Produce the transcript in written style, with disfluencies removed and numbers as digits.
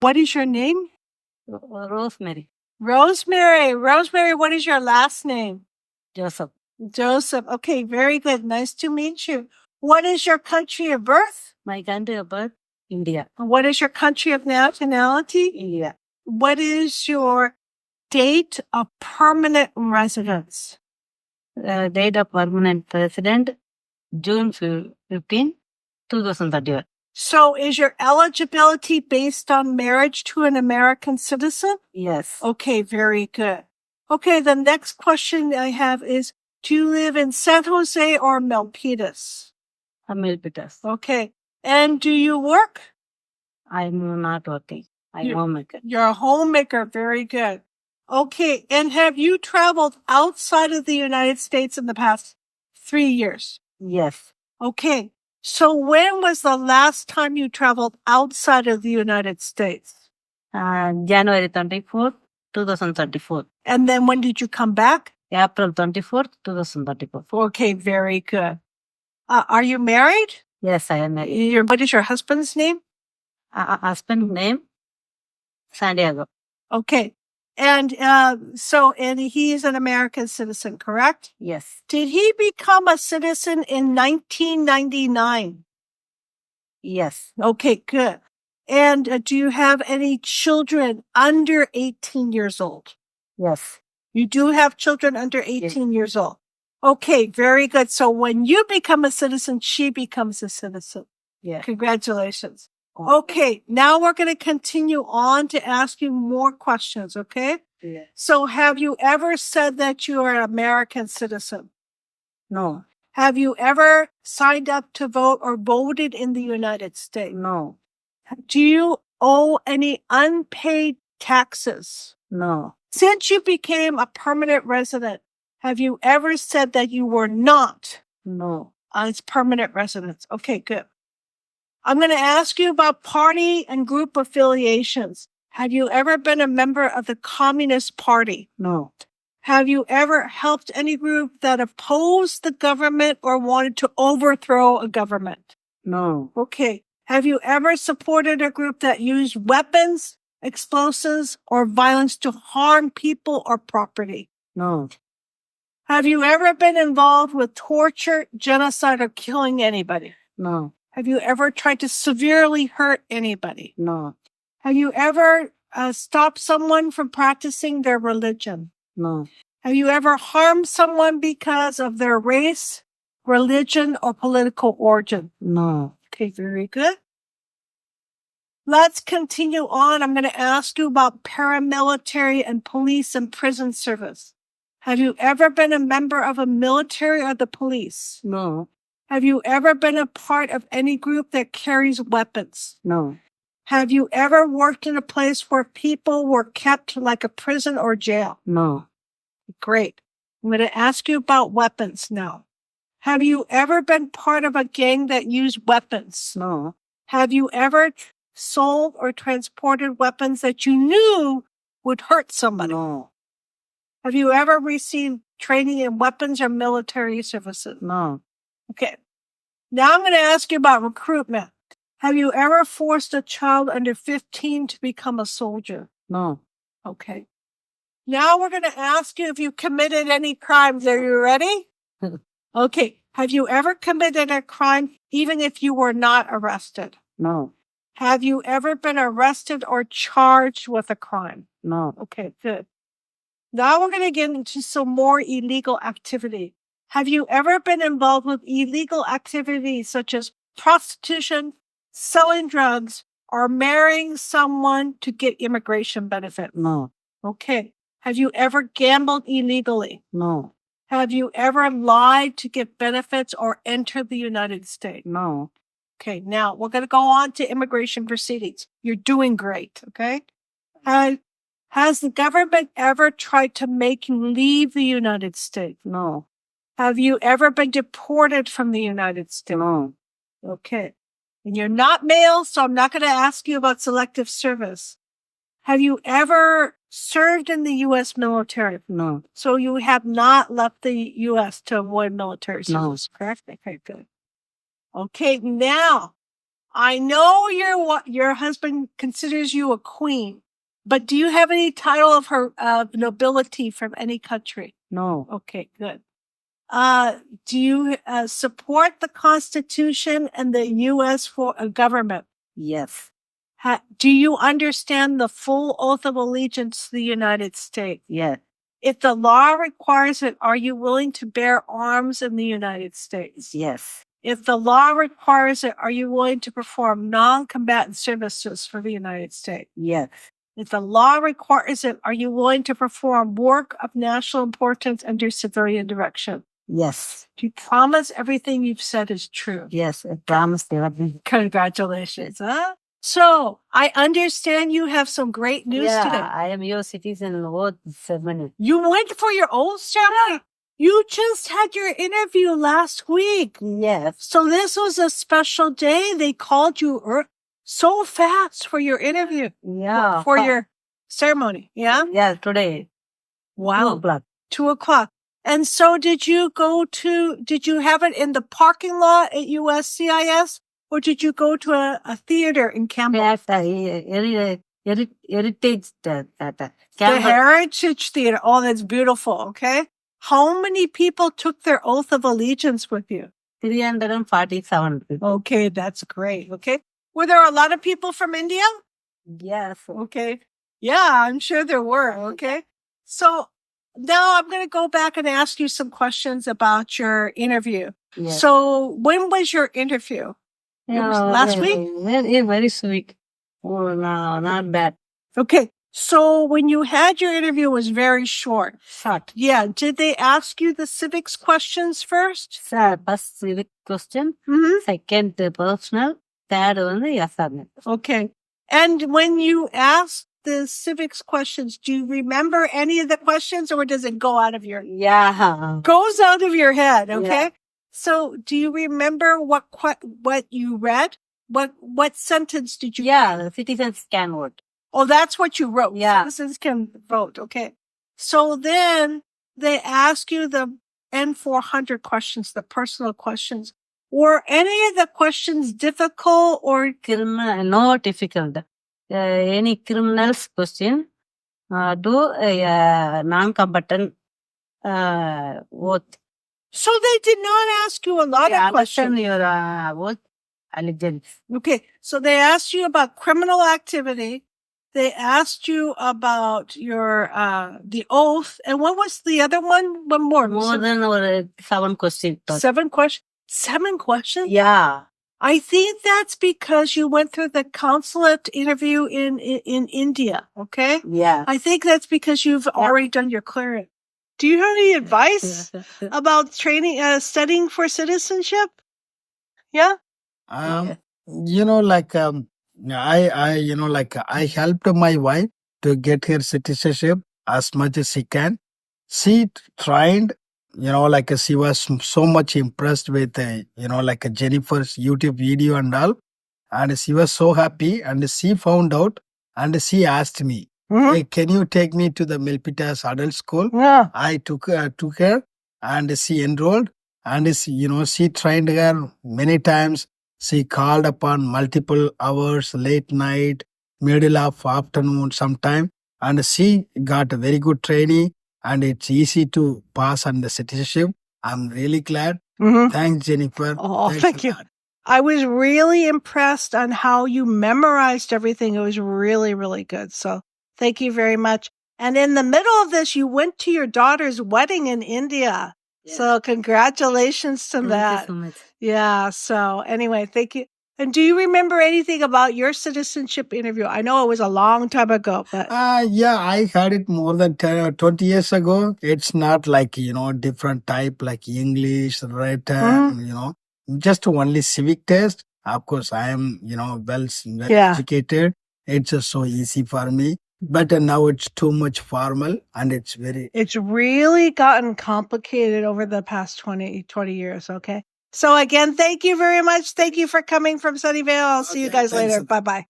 What is your name? Rosemary. Rosemary. Rosemary, what is your last name? Joseph. Joseph. Okay, very good. Nice to meet you. What is your country of birth? My country of birth, India. What is your country of nationality? India. What is your date of permanent residence? Date of permanent resident, June 15, 2031. So is your eligibility based on marriage to an American citizen? Yes. Okay, very good. Okay, the next question I have is, do you live in San Jose or Milpitas? Milpitas. Okay. And do you work? I'm not working. I'm homemaker. You're a homemaker. Very good. Okay. And have you traveled outside of the United States in the past 3 years? Yes. Okay. So when was the last time you traveled outside of the United States? January 24th, 2034. And then when did you come back? April 24th, 2034. Okay, very good. Are you married? Yes, I am married. What is your husband's name? Husband's name, Santiago. Okay. And and he's an American citizen, correct? Yes. Did he become a citizen in 1999? Yes. Okay, good. And do you have any children under 18 years old? Yes. You do have children under 18 years old. Okay, very good. So when you become a citizen, she becomes a citizen. Yeah. Congratulations. Okay, now we're going to continue on to ask you more questions, okay? Yeah. So have you ever said that you are an American citizen? No. Have you ever signed up to vote or voted in the United States? No. Do you owe any unpaid taxes? No. Since you became a permanent resident, have you ever said that you were not? No. As permanent residents. Okay, good. I'm going to ask you about party and group affiliations. Have you ever been a member of the Communist Party? No. Have you ever helped any group that opposed the government or wanted to overthrow a government? No. Okay. Have you ever supported a group that used weapons, explosives, or violence to harm people or property? No. Have you ever been involved with torture, genocide, or killing anybody? No. Have you ever tried to severely hurt anybody? No. Have you ever stopped someone from practicing their religion? No. Have you ever harmed someone because of their race, religion, or political origin? No. Okay, very good. Let's continue on. I'm going to ask you about paramilitary and police and prison service. Have you ever been a member of a military or the police? No. Have you ever been a part of any group that carries weapons? No. Have you ever worked in a place where people were kept like a prison or jail? No. Great. I'm going to ask you about weapons now. Have you ever been part of a gang that used weapons? No. Have you ever sold or transported weapons that you knew would hurt somebody? No. Have you ever received training in weapons or military services? No. Okay. Now I'm going to ask you about recruitment. Have you ever forced a child under 15 to become a soldier? No. Okay. Now we're going to ask you if you committed any crimes. Are you ready? Okay. Have you ever committed a crime even if you were not arrested? No. Have you ever been arrested or charged with a crime? No. Okay, good. Now we're going to get into some more illegal activity. Have you ever been involved with illegal activities such as prostitution, selling drugs, or marrying someone to get immigration benefit? No. Okay. Have you ever gambled illegally? No. Have you ever lied to get benefits or enter the United States? No. Okay, now we're going to go on to immigration proceedings. You're doing great, okay? Has the government ever tried to make you leave the United States? No. Have you ever been deported from the United States? No. Okay. And you're not male, so I'm not going to ask you about selective service. Have you ever served in the U.S. military? No. So you have not left the U.S. to avoid military No. service, correct? Okay, good. Okay, now I know your husband considers you a queen, but do you have any title of nobility from any country? No. Okay, good. Do you support the Constitution and the U.S. government? Yes. Do you understand the full oath of allegiance to the United States? Yes. If the law requires it, are you willing to bear arms in the United States? Yes. If the law requires it, are you willing to perform non-combatant services for the United States? Yes. If the law requires it, are you willing to perform work of national importance under civilian direction? Yes. Do you promise everything you've said is true? Yes. I promise everything. Congratulations, huh? So, I understand you have some great news today. I am your citizen oath ceremony. You went for your oath ceremony? You just had your interview last week. Yes. So this was a special day. They called you so fast for your interview. Yeah. For your ceremony. Yeah? Yeah, today. Wow. 2:00. 2:00. And so did you have it in the parking lot at USCIS? Or did you go to a theater in Campbell? Yes, heritage The Heritage Theater. Oh, that's beautiful. Okay. How many people took their oath of allegiance with you? 347 people. Okay, that's great. Okay. Were there a lot of people from India? Yes. Okay. Yeah, I'm sure there were. Okay. So now I'm going to go back and ask you some questions about your interview. Yes. So when was your interview? It was last week? Very sweet. Oh, no, not bad. Okay. So when you had your interview, it was very short. Short. Yeah. Did they ask you the civics questions first? Sir, first civic question. Mm-hmm. Second, personal. Third one, assignment. Okay. And when you asked the civics questions, do you remember any of the questions or does it go out of your head? Yeah. Goes out of your head. Okay. Yeah. So do you remember what you read? What sentence did you? Yeah, the citizens can vote. Oh, that's what you wrote. Yeah. Citizens can vote. Okay. So then they ask you the N400 questions, the personal questions. Were any of the questions difficult or? Criminal, no difficult. Any criminals question, do non-combatant oath. So they did not ask you a lot of questions. Understand your oath allegiance. Okay. So they asked you about criminal activity. They asked you about your, the oath. And what was the other one? One more. More than 7 questions. 7 questions? 7 questions? Yeah. I think that's because you went through the consulate interview in India. Okay. Yeah. I think that's because you've already done your clearance. Do you have any advice about studying for citizenship? Yeah. I helped my wife to get her citizenship as much as she can. She tried, she was so much impressed with, Jennifer's YouTube video and all. And she was so happy and she found out and she asked me, hey, can you take me to the Milpitas adult school? Yeah. I took her and she enrolled and she trained her many times. She called upon multiple hours, late night, middle of afternoon sometime, and she got a very good training and it's easy to pass on the citizenship. I'm really glad. Thanks, Jennifer. Oh, Thanks thank a you. lot. I was really impressed on how you memorized everything. It was really, really good. So thank you very much. And in the middle of this, you went to your daughter's wedding in India. Yeah. So congratulations to that. Thank you so much. Yeah. So anyway, thank you. And do you remember anything about your citizenship interview? I know it was a long time ago, but. Yeah, I had it more than 10 or 20 years ago. It's not like, different type like English, written, just only civic test. Of course, I am, well educated. It's just so easy for me. But now it's too much formal and it's really gotten complicated over the past 20 years. Okay. So again, thank you very much. Thank you for coming from Sunnyvale. I'll see you guys later. Bye-bye.